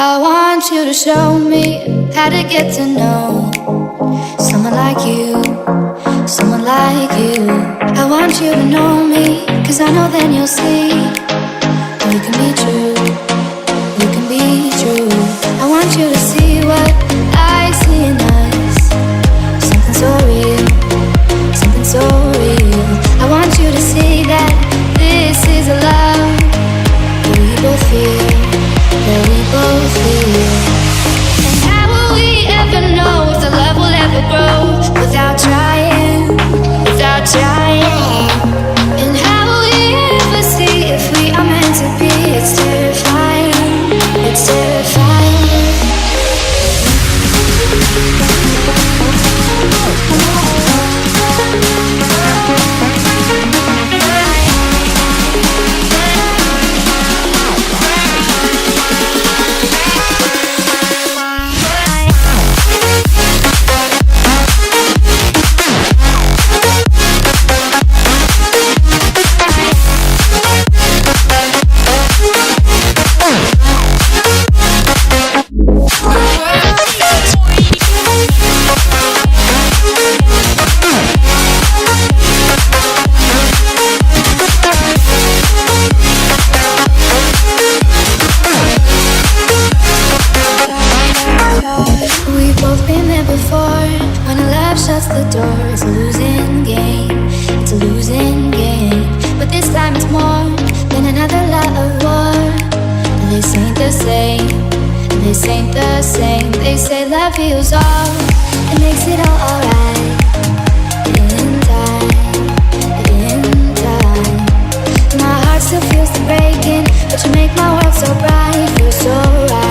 I want you to show me how to get to know someone like you, someone like you. I want you to know me, 'cause I know then you'll see we can be true, we can be true. I want you to see what I see in us, something so real, something so real. I want you to see that this is a love that we both feel, that we both feel. And how will we ever know if the love will ever grow without trying, without trying? And how will we ever see if we are meant to be? It's terrifying, it's terrifying. Shuts the door, it's a losing game, it's a losing game. But this time it's more than another love war. This ain't the same, this ain't the same. They say love heals all, it makes it all alright. In time, in time. My heart still feels the breaking, but you make my world so bright, feel so right.